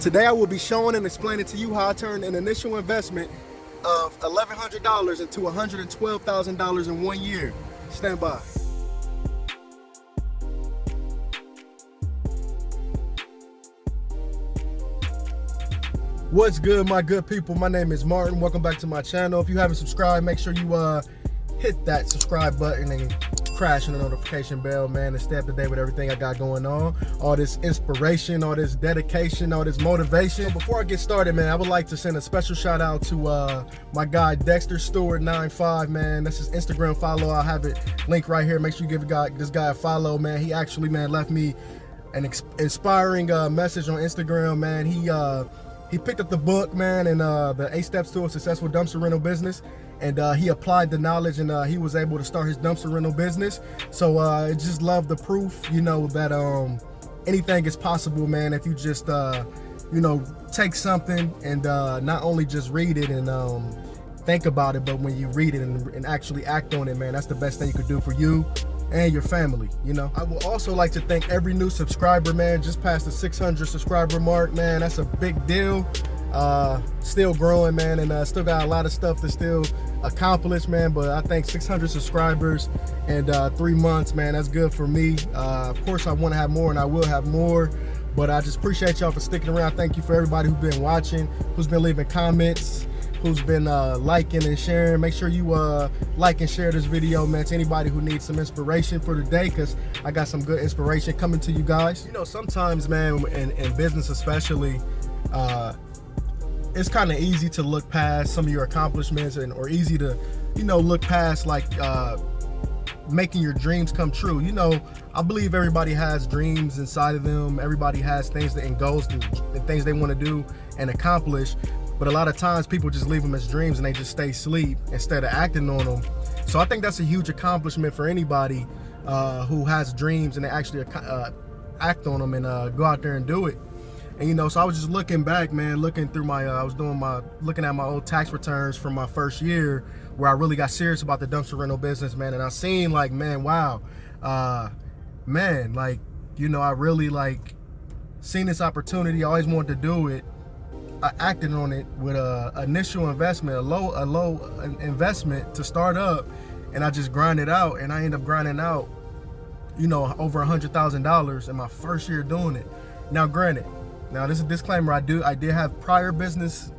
Today I will be showing and explaining to you how I turned an initial investment of $1,100 into $112,000 in 1 year. Stand by. What's good, my good people? My name is Martin. Welcome back to my channel. If you haven't subscribed, make sure you hit that subscribe button and crash on the notification bell, man, and stay up to date with everything I got going on. All this inspiration, all this dedication, all this motivation. So before I get started, man, I would like to send a special shout out to my guy Dexter Stewart 95, man. That's his Instagram follow. I'll have it linked right here. Make sure you give this guy a follow, man. He actually, man, left me an inspiring message on Instagram, man. He picked up the book, man, and the 8 Steps to a Successful Dumpster Rental Business, and he applied the knowledge, and he was able to start his dumpster rental business. So I just love the proof, you know, that anything is possible, man, if you just, you know, take something and not only just read it and think about it, but when you read it and actually act on it, man, that's the best thing you could do for you and your family, you know. I would also like to thank every new subscriber, man. Just past the 600 subscriber mark, man. That's a big deal. Still growing, man, and still got a lot of stuff to still accomplish, man. But I think 600 subscribers and 3 months, man, that's good for me. Of course, I want to have more, and I will have more. But I just appreciate y'all for sticking around. Thank you for everybody who's been watching, who's been leaving comments, who's been liking and sharing. Make sure you like and share this video, man, to anybody who needs some inspiration for the day, because I got some good inspiration coming to you guys. You know, sometimes, man, in business especially, it's kind of easy to look past some of your accomplishments, or easy to, you know, look past like making your dreams come true. You know, I believe everybody has dreams inside of them. Everybody has things and goals and things they want to do and accomplish. But a lot of times people just leave them as dreams and they just stay asleep instead of acting on them. So I think that's a huge accomplishment for anybody who has dreams and they actually act on them and go out there and do it. And you know, so I was just looking back, man, looking through my, looking at my old tax returns from my first year where I really got serious about the dumpster rental business, man. And I seen like, man, wow, man, like, you know, I really like seen this opportunity. I always wanted to do it. I acted on it with a initial investment, a low investment to start up, and I just grinded out, and I ended up grinding out, you know, over $100,000 in my first year doing it. Now, granted, now this is a disclaimer. I did have prior business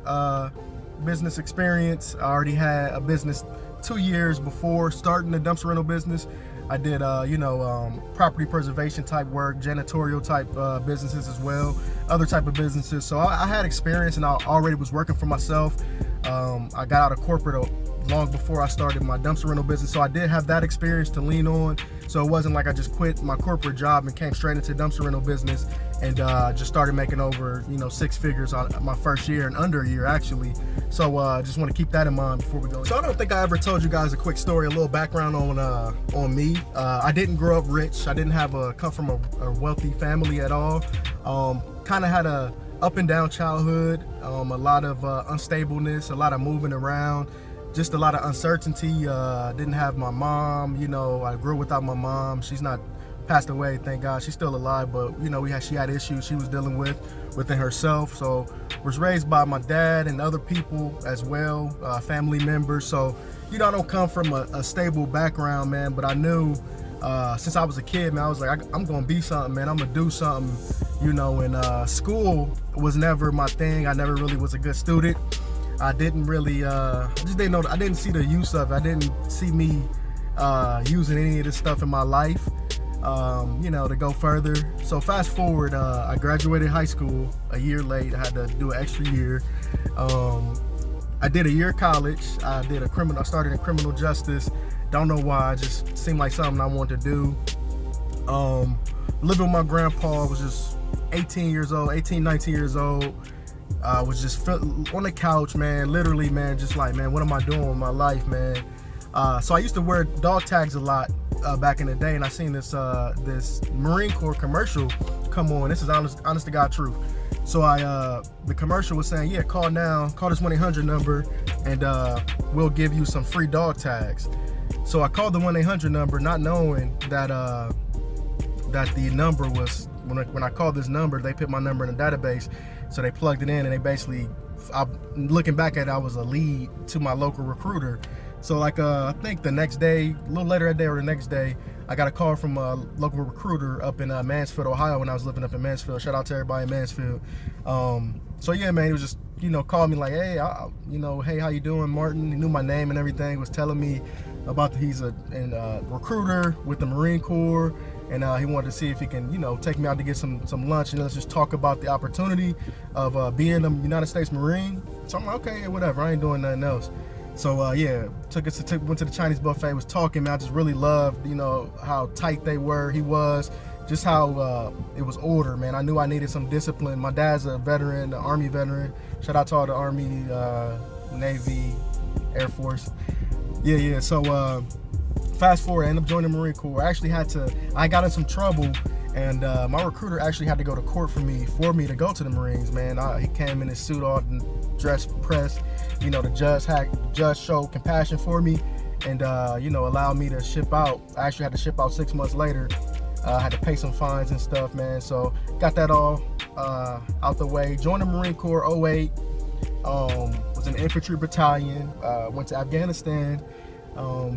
experience. I already had a business 2 years before starting the dumpster rental business. I did, you know, property preservation type work, janitorial type businesses as well, other type of businesses. So I had experience, and I already was working for myself. I got out of corporate long before I started my dumpster rental business. So I did have that experience to lean on. So it wasn't like I just quit my corporate job and came straight into dumpster rental business and just started making over, you know, 6 figures on my first year, and under a year actually. So just want to keep that in mind before we go. So I don't think I ever told you guys a quick story, a little background on me. I didn't grow up rich. I didn't come from a wealthy family at all. Kind of had a up and down childhood, a lot of unstableness, a lot of moving around, just a lot of uncertainty. Didn't have my mom, you know, I grew without my mom. She's not passed away, thank God. She's still alive, but you know, she had issues she was dealing with within herself. So was raised by my dad and other people as well, family members. So, you know, I don't come from a stable background, man, but I knew since I was a kid, man, I was like, I'm gonna be something, man. I'm gonna do something, you know. And school was never my thing. I never really was a good student. I didn't really, I didn't see the use of it. I didn't see me using any of this stuff in my life, you know, to go further. So fast forward, I graduated high school a year late. I had to do an extra year. I did a year of college. I started in criminal justice. Don't know why, it just seemed like something I wanted to do. Living with my grandpa, was just 19 years old. Was just on the couch, man, literally, man, just like, man, what am I doing with my life, man? So I used to wear dog tags a lot back in the day, and I seen this Marine Corps commercial come on. This is honest to God truth. So the commercial was saying, yeah, call this 1-800 number, and we'll give you some free dog tags. So I called the 1-800 number, not knowing that that the number was, when I called this number, they put my number in the database, So they plugged it in, and they basically, looking back at it, I was a lead to my local recruiter. So like I think the next day, a little later that day or the next day, I got a call from a local recruiter up in Mansfield, Ohio, when I was living up in Mansfield. Shout out to everybody in Mansfield. So yeah, man, he was just, called me like, hey, hey, how you doing, Martin? He knew my name and everything. Was telling me about he's a recruiter with the Marine Corps, and he wanted to see if he can, take me out to get some lunch, and let's just talk about the opportunity of being a United States Marine. So I'm like, okay, yeah, whatever. I ain't doing nothing else. So yeah, went to the Chinese buffet, was talking, man. I just really loved, how tight they were. He was, just how it was order, man. I knew I needed some discipline. My dad's a veteran, an Army veteran. Shout out to all the Army, Navy, Air Force. Yeah. So fast forward, I ended up joining the Marine Corps. I got in some trouble, and my recruiter actually had to go to court for me to go to the Marines, man. He came in his suit, all dressed, pressed. The judge showed compassion for me, and allowed me to ship out. I actually had to ship out 6 months later. I had to pay some fines and stuff, man. So got that all out the way. Joined the Marine Corps 08. Was in the infantry battalion. Went to Afghanistan.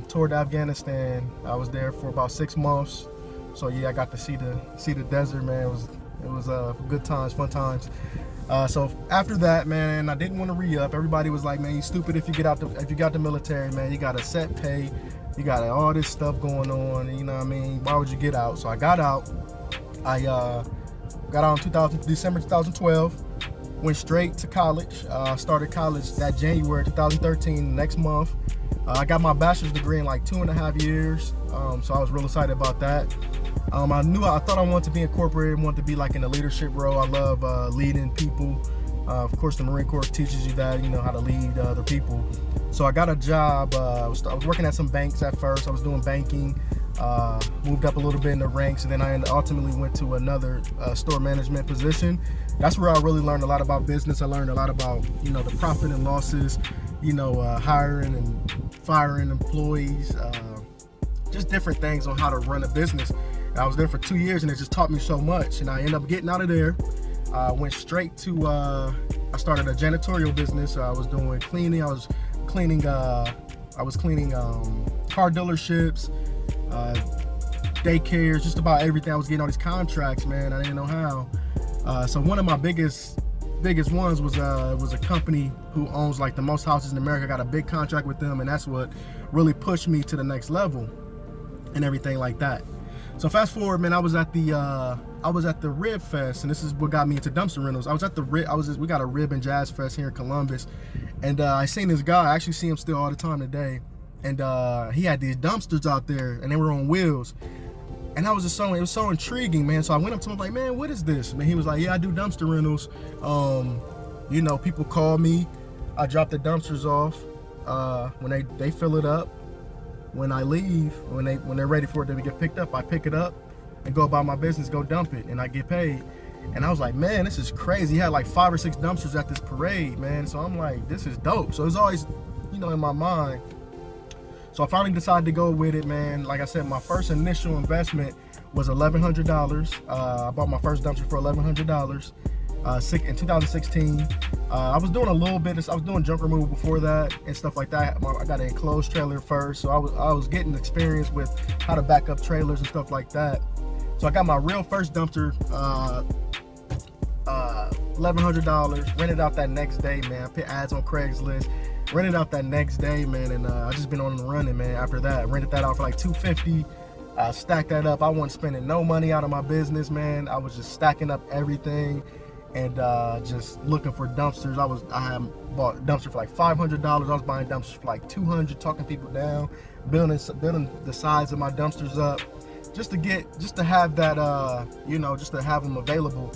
Toured Afghanistan. I was there for about 6 months. So yeah, I got to see the desert, man. It was good times, fun times. So after that, man, I didn't want to re-up. Everybody was like, man, you stupid if you got the military, man. You got a set pay, you got all this stuff going on, you know what I mean? Why would you get out? So I got out. I got out in December 2012. Went straight to college. Started college that January 2013, next month. I got my bachelor's degree in like 2.5 years. So I was real excited about that. I thought I wanted to be incorporated, wanted to be like in a leadership role. I love leading people. Of course, the Marine Corps teaches you that, how to lead other people. So I got a job. I was working at some banks at first. I was doing banking, moved up a little bit in the ranks, and then I ultimately went to another store management position. That's where I really learned a lot about business. I learned a lot about, the profit and losses, hiring and firing employees, just different things on how to run a business. I was there for 2 years, and it just taught me so much. And I ended up getting out of there. Went straight to, I started a janitorial business. I was doing cleaning. I was cleaning car dealerships, daycares, just about everything. I was getting all these contracts, man. I didn't know how. So one of my biggest ones was a company who owns like the most houses in America. I got a big contract with them, and that's what really pushed me to the next level and everything like that. So fast forward, man, I was at the Rib Fest, and this is what got me into dumpster rentals. We got a Rib and Jazz Fest here in Columbus, and I seen this guy. I actually see him still all the time today, and he had these dumpsters out there, and they were on wheels, and it was so intriguing, man. So I went up to him like, man, what is this? Man, he was like, yeah, I do dumpster rentals. People call me, I drop the dumpsters off. When they fill it up. When I leave, when they're ready for it to get picked up, I pick it up and go about my business, go dump it, and I get paid. And I was like, man, this is crazy. He had like 5 or 6 dumpsters at this parade, man. So I'm like, this is dope. So it's always, in my mind. So I finally decided to go with it, man. Like I said, my first initial investment was $1,100. I bought my first dumpster for $1,100. In 2016, I was doing a little bit. I was doing junk removal before that and stuff like that. I got an enclosed trailer first, so I was getting experience with how to back up trailers and stuff like that. So I got my real first dumpster, $1,100. Rented out that next day, man. I put ads on Craigslist. Rented out that next day, man, and I just been on the running, man. After that, rented that out for like $250. Stacked that up. I wasn't spending no money out of my business, man. I was just stacking up everything. And just looking for dumpsters. I had bought a dumpster for like $500. I was buying dumpsters for like $200, talking people down, building the size of my dumpsters up, just to have that, just to have them available.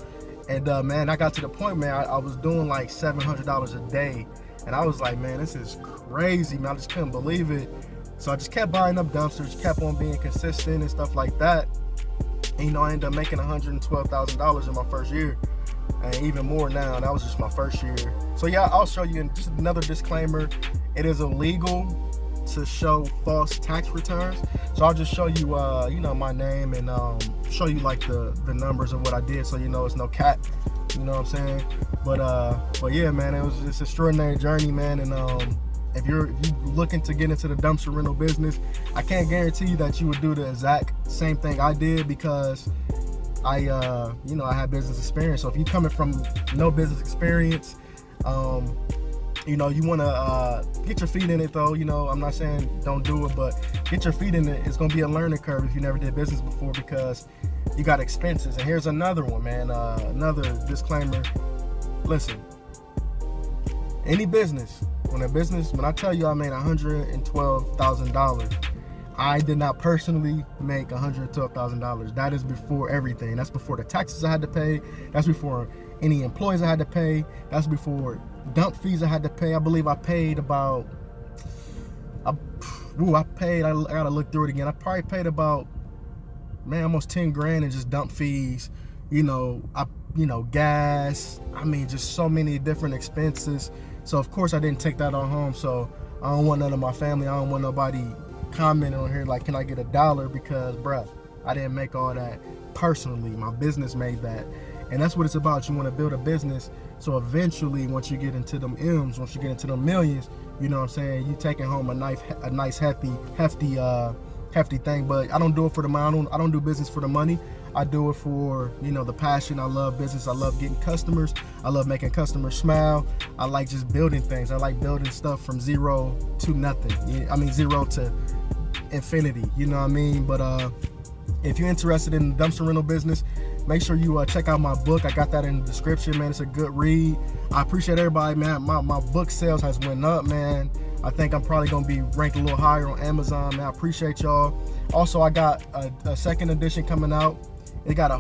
And man, I got to the point, man, I was doing like $700 a day, and I was like, man, this is crazy, man. I just couldn't believe it. So I just kept buying up dumpsters, kept on being consistent and stuff like that. And I ended up making $112,000 in my first year. And even more now. That was just my first year. So yeah, I'll show you just another disclaimer. It is illegal to show false tax returns. So I'll just show you, my name and show you like the numbers of what I did. So it's no cap. You know what I'm saying? But yeah, man, it was just an extraordinary journey, man. And if you're looking to get into the dumpster rental business, I can't guarantee you that you would do the exact same thing I did, because I had business experience. So if you're coming from no business experience, you want to get your feet in it, though. I'm not saying don't do it, but get your feet in it. It's going to be a learning curve if you never did business before, because you got expenses. And here's another one, man. Another disclaimer. Listen, any business, when I tell you I made $112,000, I did not personally make $112,000. That is before everything. That's before the taxes I had to pay. That's before any employees I had to pay. That's before dump fees I had to pay. I believe I paid about, I gotta look through it again. I probably paid about, almost 10 grand in just dump fees. Gas. Just so many different expenses. So of course I didn't take that on home. So I don't want none of my family. I don't want nobody commenting on here like, can I get $1? Because bruh, I didn't make all that personally. My business made that. And that's what it's about. You want to build a business, so eventually once you get into them M's, once you get into them millions, you taking home a nice hefty thing. But I don't do it for the money. I don't do business for the money. I do it for the passion. I love business. I love getting customers. I love making customers smile. I like just building things. I like building stuff from zero to nothing. Zero to infinity. But if you're interested in the dumpster rental business, make sure you check out my book. I got that in the description, man. It's a good read. I appreciate everybody, man. My book sales has went up, man. I think I'm probably gonna be ranked a little higher on Amazon, man. I appreciate y'all. Also, I got a second edition coming out. It's gonna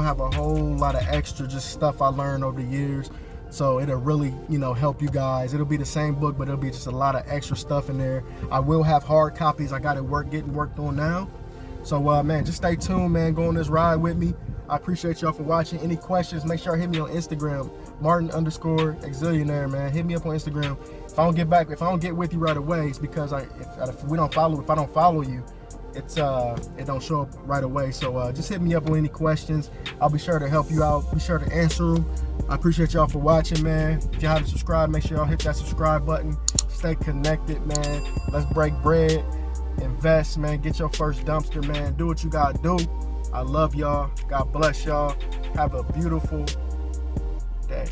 have a whole lot of extra just stuff I learned over the years. So it'll really, help you guys. It'll be the same book, but it'll be just a lot of extra stuff in there. I will have hard copies. I got it getting worked on now. So man, just stay tuned, man. Go on this ride with me. I appreciate y'all for watching. Any questions, make sure to hit me on Instagram, Martin_Exillionaire, man. Hit me up on Instagram. If I don't get with you right away, it's because if I don't follow you, it don't show up right away. So just hit me up on any questions. I'll be sure to help you out. Be sure to answer them. I appreciate y'all for watching, man. If you haven't subscribed, make sure y'all hit that subscribe button. Stay connected, man. Let's break bread. Invest, man. Get your first dumpster, man. Do what you gotta do. I love y'all. God bless y'all. Have a beautiful day.